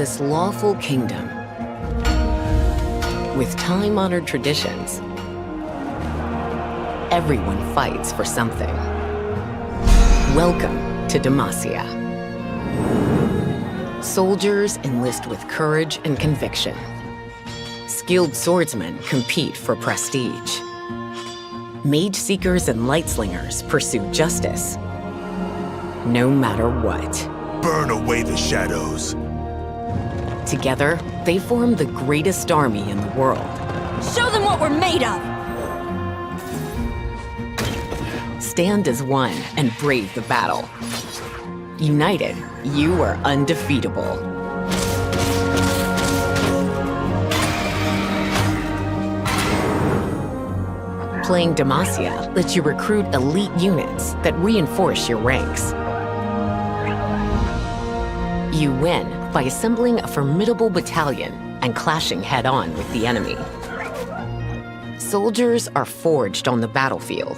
this lawful kingdom, with time-honored traditions, everyone fights for something. Welcome to Demacia. Soldiers enlist with courage and conviction. Skilled swordsmen compete for prestige. Mage seekers and light slingers pursue justice, no matter what. Burn away the shadows. Together, they form the greatest army in the world. Show them what we're made of! Stand as one and brave the battle. United, you are undefeatable. Playing Demacia lets you recruit elite units that reinforce your ranks. You win by assembling a formidable battalion and clashing head-on with the enemy. Soldiers are forged on the battlefield.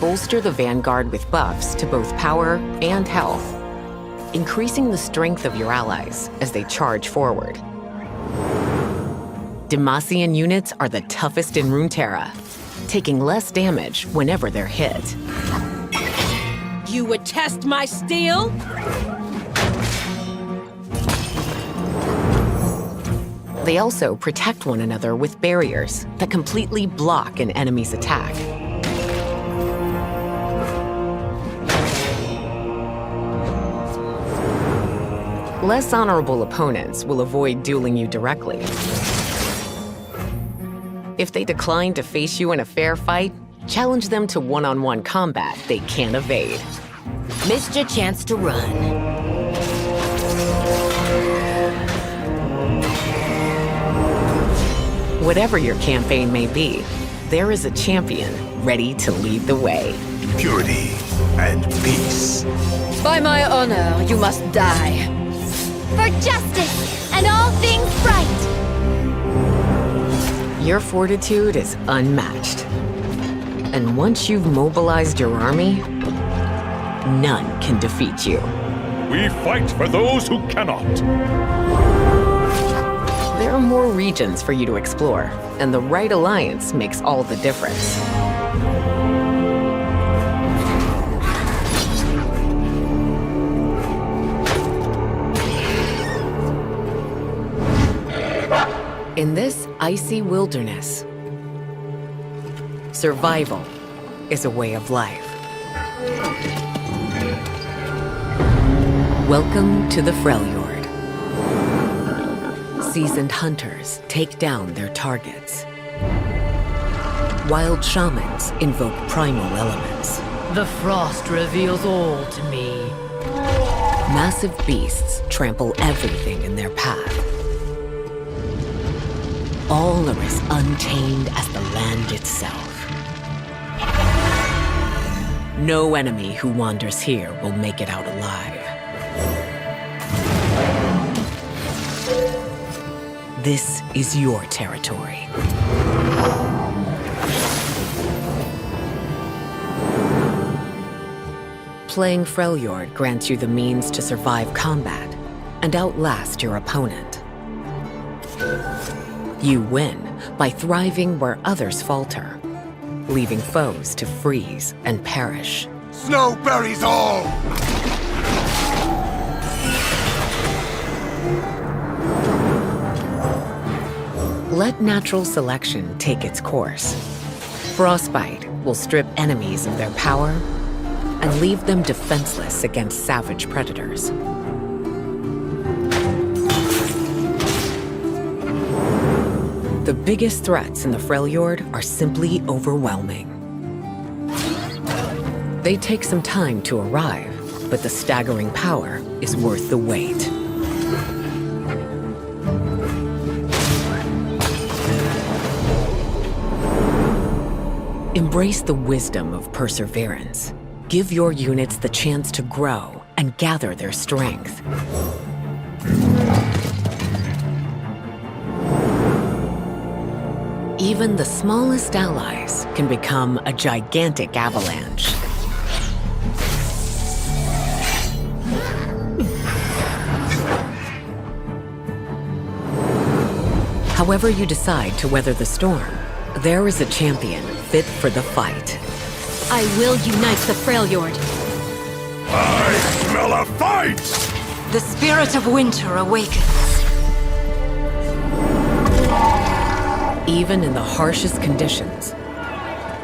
Bolster the vanguard with buffs to both power and health, increasing the strength of your allies as they charge forward. Demacian units are the toughest in Runeterra, taking less damage whenever they're hit. You would test my steel? They also protect one another with barriers that completely block an enemy's attack. Less honorable opponents will avoid dueling you directly. If they decline to face you in a fair fight, challenge them to one-on-one combat they can't evade. Missed your chance to run. Whatever your campaign may be, there is a champion ready to lead the way. Purity and peace. By my honor, you must die. For justice and all things right. Your fortitude is unmatched. And once you've mobilized your army, none can defeat you. We fight for those who cannot. There are more regions for you to explore, and the right alliance makes all the difference. In this icy wilderness, survival is a way of life. Welcome to the Freljord. Seasoned hunters take down their targets. Wild shamans invoke primal elements. The frost reveals all to me. Massive beasts trample everything in their path. All are as untamed as the land itself. No enemy who wanders here will make it out alive. This is your territory. Playing Freljord grants you the means to survive combat and outlast your opponent. You win by thriving where others falter, leaving foes to freeze and perish. Snow buries all! Let natural selection take its course. Frostbite will strip enemies of their power and leave them defenseless against savage predators. The biggest threats in the Freljord are simply overwhelming. They take some time to arrive, but the staggering power is worth the wait. Embrace the wisdom of perseverance. Give your units the chance to grow and gather their strength. Even the smallest allies can become a gigantic avalanche. However you decide to weather the storm, there is a champion fit for the fight. I will unite the Freljord. I smell a fight! The spirit of winter awakens. Even in the harshest conditions,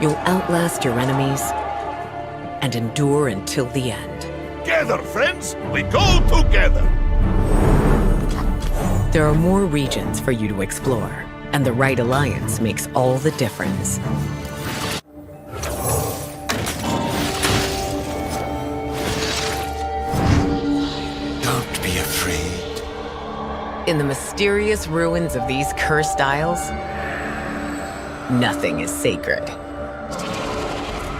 you'll outlast your enemies and endure until the end. Together, friends! We go together! There are more regions for you to explore, and the right alliance makes all the difference. Don't be afraid. In the mysterious ruins of these cursed isles, nothing is sacred.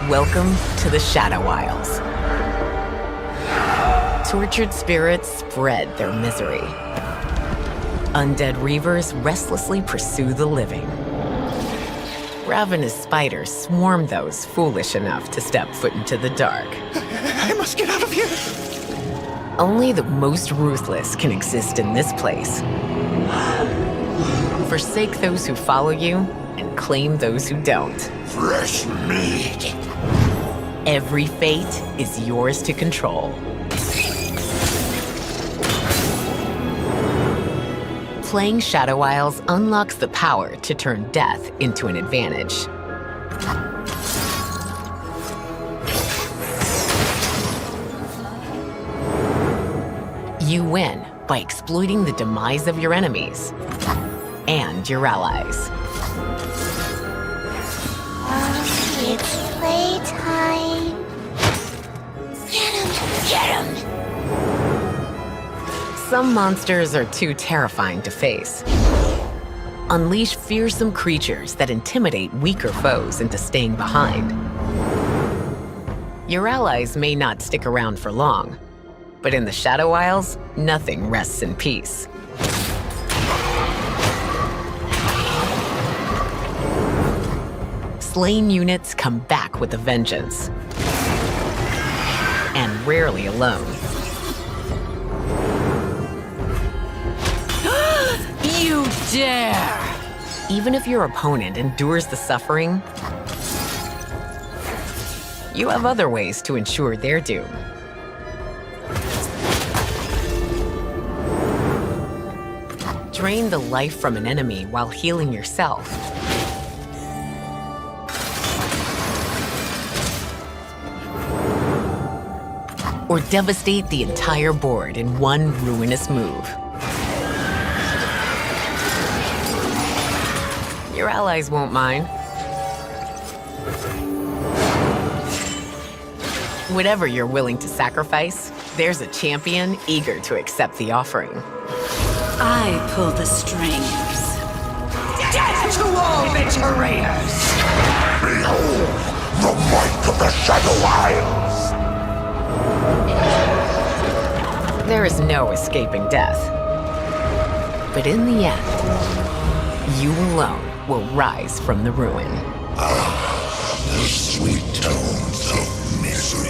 Welcome to the Shadow Isles. Tortured spirits spread their misery. Undead reavers restlessly pursue the living. Ravenous spiders swarm those foolish enough to step foot into the dark. I must get out of here! Only the most ruthless can exist in this place. Forsake those who follow you and claim those who don't. Fresh meat! Every fate is yours to control. Playing Shadow Isles unlocks the power to turn death into an advantage. You win by exploiting the demise of your enemies and your allies. It's playtime. Get him! Get him! Some monsters are too terrifying to face. Unleash fearsome creatures that intimidate weaker foes into staying behind. Your allies may not stick around for long, but in the Shadow Isles, nothing rests in peace. Slain units come back with a vengeance. And rarely alone. You dare! Even if your opponent endures the suffering, you have other ways to ensure their doom. Drain the life from an enemy while healing yourself. Or devastate the entire board in one ruinous move. Your allies won't mind. Whatever you're willing to sacrifice, there's a champion eager to accept the offering. I pull the strings. Death to all betrayers! Behold the might of the Shadow Isles! There is no escaping death. But in the end, you alone will rise from the ruin. The sweet tones of misery.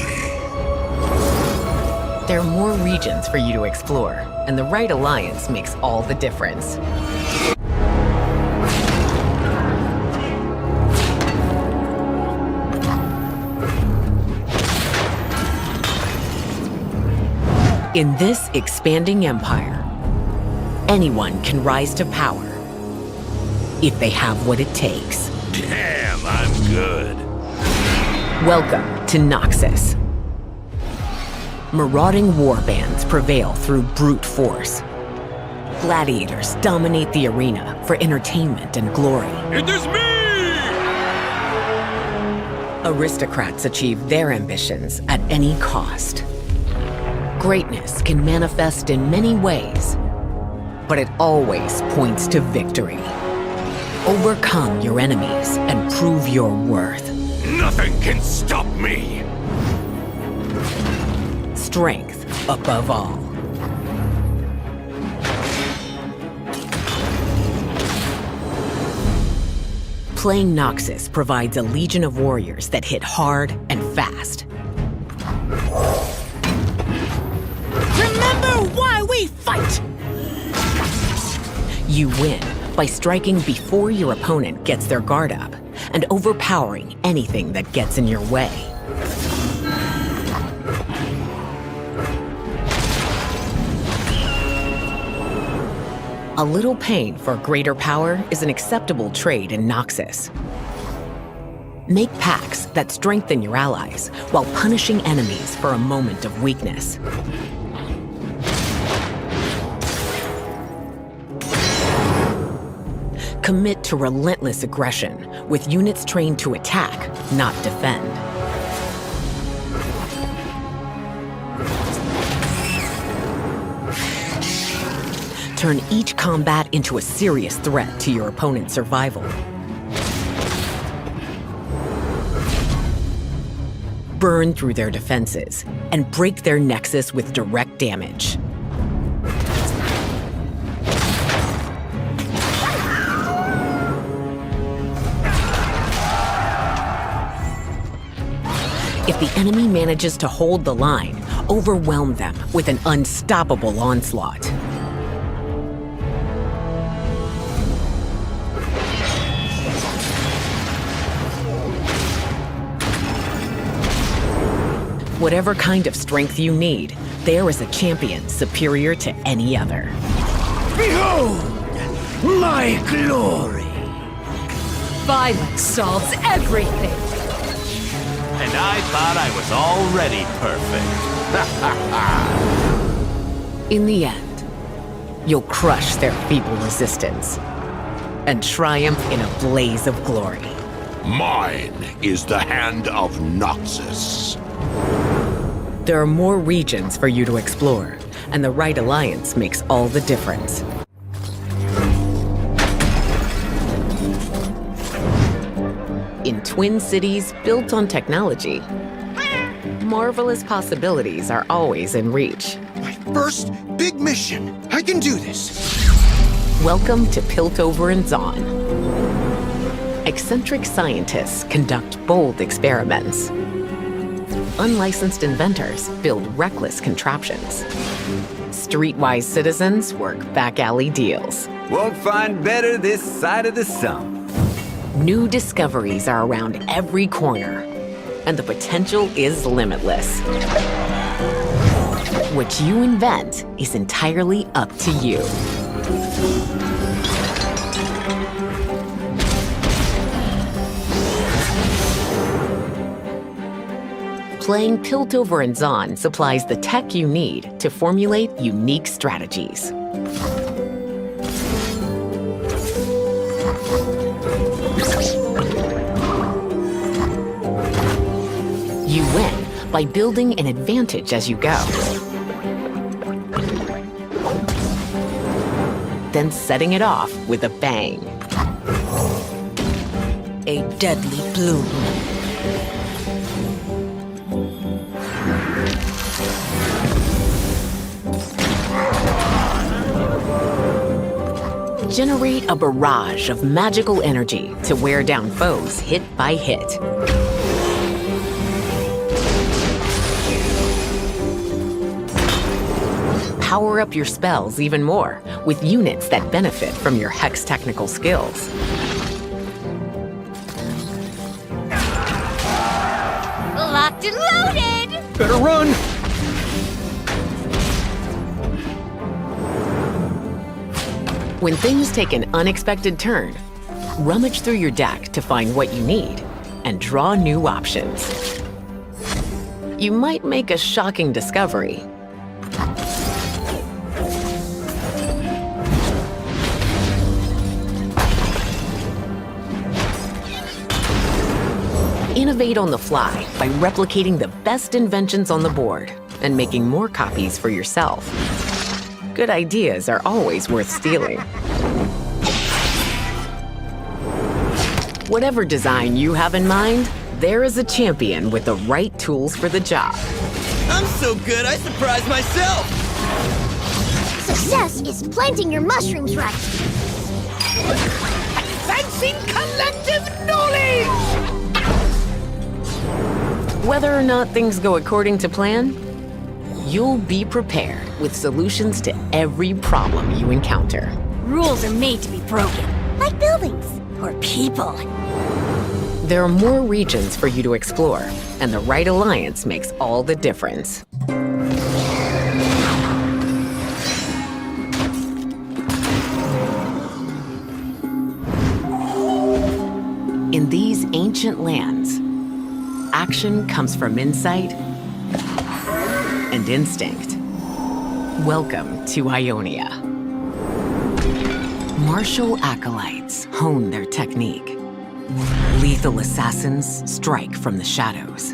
There are more regions for you to explore, and the right alliance makes all the difference. In this expanding empire, anyone can rise to power if they have what it takes. Damn, I'm good. Welcome to Noxus. Marauding warbands prevail through brute force. Gladiators dominate the arena for entertainment and glory. It is me! Aristocrats achieve their ambitions at any cost. Greatness can manifest in many ways, but it always points to victory. Overcome your enemies and prove your worth. Nothing can stop me! Strength above all. Playing Noxus provides a legion of warriors that hit hard and fast. Remember why we fight! You win by striking before your opponent gets their guard up and overpowering anything that gets in your way. A little pain for greater power is an acceptable trade in Noxus. Make pacts that strengthen your allies while punishing enemies for a moment of weakness. Commit to relentless aggression with units trained to attack, not defend. Turn each combat into a serious threat to your opponent's survival. Burn through their defenses and break their nexus with direct damage. If the enemy manages to hold the line, overwhelm them with an unstoppable onslaught. Whatever kind of strength you need, there is a champion superior to any other. Behold, my glory! Violence solves everything. And I thought I was already perfect. In the end, you'll crush their feeble resistance and triumph in a blaze of glory. Mine is the hand of Noxus. There are more regions for you to explore, and the right alliance makes all the difference. In twin cities built on technology, marvelous possibilities are always in reach. My first big mission. I can do this. Welcome to Piltover and Zon. Eccentric scientists conduct bold experiments. Unlicensed inventors build reckless contraptions. Streetwise citizens work back-alley deals. Won't find better this side of the sump. New discoveries are around every corner, and the potential is limitless. What you invent is entirely up to you. Playing Piltover and Zon supplies the tech you need to formulate unique strategies. You win by building an advantage as you go. Then setting it off with a bang. A deadly bloom. Generate a barrage of magical energy to wear down foes hit by hit. Power up your spells even more with units that benefit from your hex technical skills. Locked and loaded! Better run! When things take an unexpected turn, rummage through your deck to find what you need and draw new options. You might make a shocking discovery. Innovate on the fly by replicating the best inventions on the board and making more copies for yourself. Good ideas are always worth stealing. Whatever design you have in mind, there is a champion with the right tools for the job. I'm so good, I surprised myself! Success is planting your mushrooms right. Advancing collective knowledge! Whether or not things go according to plan, you'll be prepared with solutions to every problem you encounter. rules are made to be broken. Like buildings. Or people. There are more regions for you to explore, and the right alliance makes all the difference. In these ancient lands, action comes from insight and instinct. Welcome to Ionia. Martial acolytes hone their technique. Lethal assassins strike from the shadows.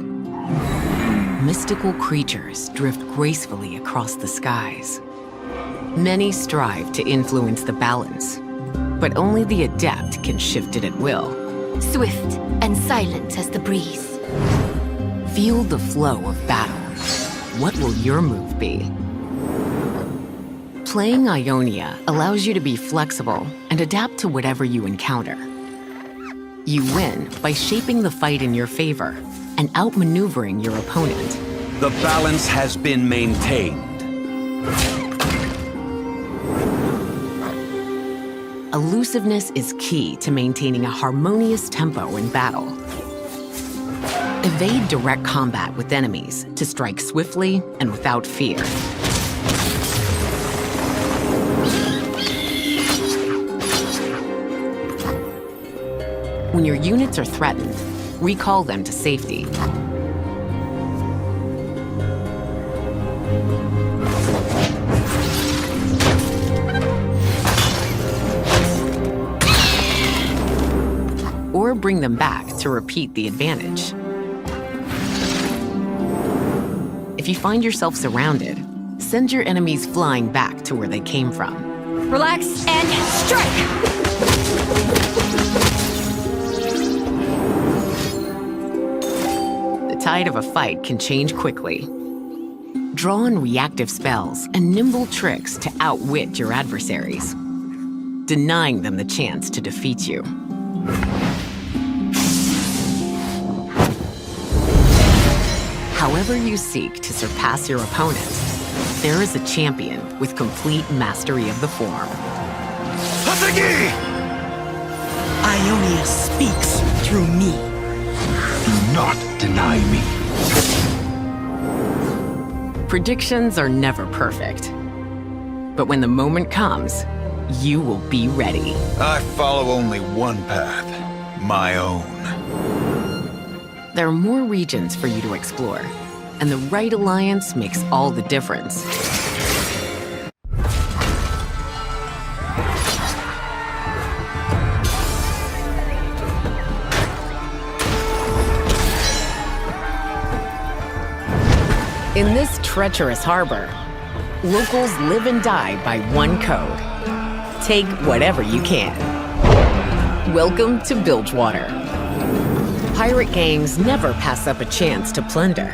Mystical creatures drift gracefully across the skies. Many strive to influence the balance, but only the adept can shift it at will. Swift and silent as the breeze. Feel the flow of battle. What will your move be? Playing Ionia allows you to be flexible and adapt to whatever you encounter. You win by shaping the fight in your favor and outmaneuvering your opponent. The balance has been maintained. Elusiveness is key to maintaining a harmonious tempo in battle. Evade direct combat with enemies to strike swiftly and without fear. When your units are threatened, recall them to safety. Or bring them back to repeat the advantage. If you find yourself surrounded, send your enemies flying back to where they came from. Relax and strike! The tide of a fight can change quickly. Draw on reactive spells and nimble tricks to outwit your adversaries, denying them the chance to defeat you. However you seek to surpass your opponent, there is a champion with complete mastery of the form. Hatagi! Ionia speaks through me. Do not deny me. Predictions are never perfect. But when the moment comes, you will be ready. I follow only one path, my own. There are more regions for you to explore, and the right alliance makes all the difference. In this treacherous harbor, locals live and die by one code. Take whatever you can. Welcome to Bilgewater. Pirate gangs never pass up a chance to plunder.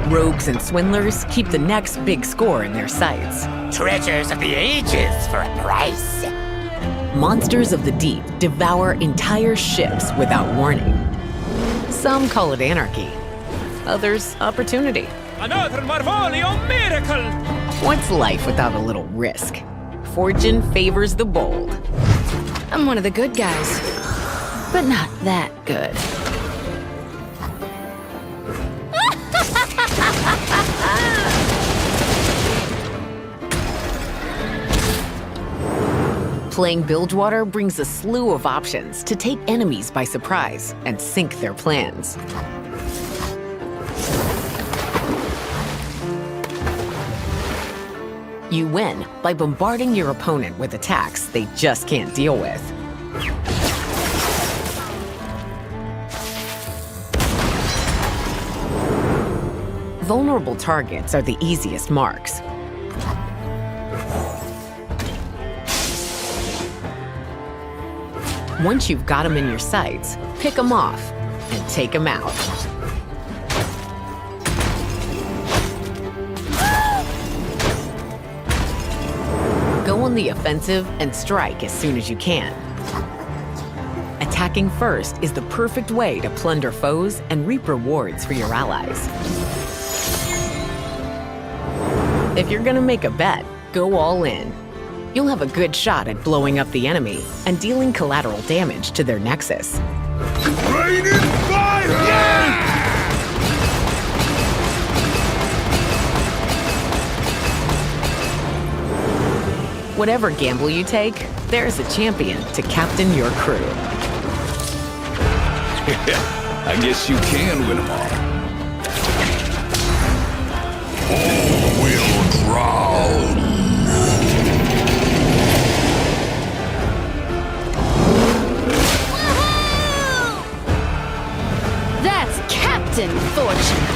Rogues and swindlers keep the next big score in their sights. Treasures of the ages for a price. Monsters of the deep devour entire ships without warning. Some call it anarchy, others opportunity. Another Marvolio miracle! What's life without a little risk? Fortune favors the bold. I'm one of the good guys, but not that good. Playing Bilgewater brings a slew of options to take enemies by surprise and sink their plans. You win by bombarding your opponent with attacks they just can't deal with. Vulnerable targets are the easiest marks. Once you've got them in your sights, pick them off and take them out. Go on the offensive and strike as soon as you can. Attacking first is the perfect way to plunder foes and reap rewards for your allies. If you're gonna make a bet, go all in. you'll have a good shot at blowing up the enemy and dealing collateral damage to their nexus. Rain in fire! Yeah! Whatever gamble you take, there's a champion to captain your crew. I guess you can win them all. All will drown. That's Captain Fortune.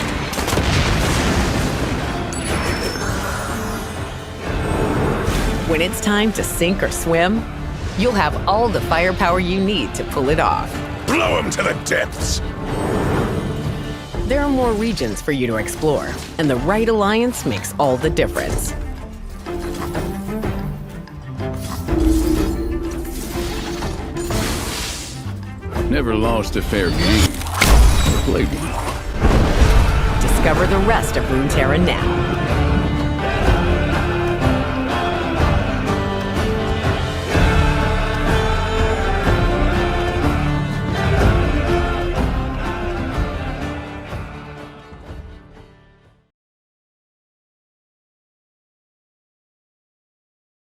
When it's time to sink or swim, you'll have all the firepower you need to pull it off. Blow him to the depths. There are more regions for you to explore, and the right alliance makes all the difference. Never lost a fair game. Played one. Discover the rest of Runeterra now.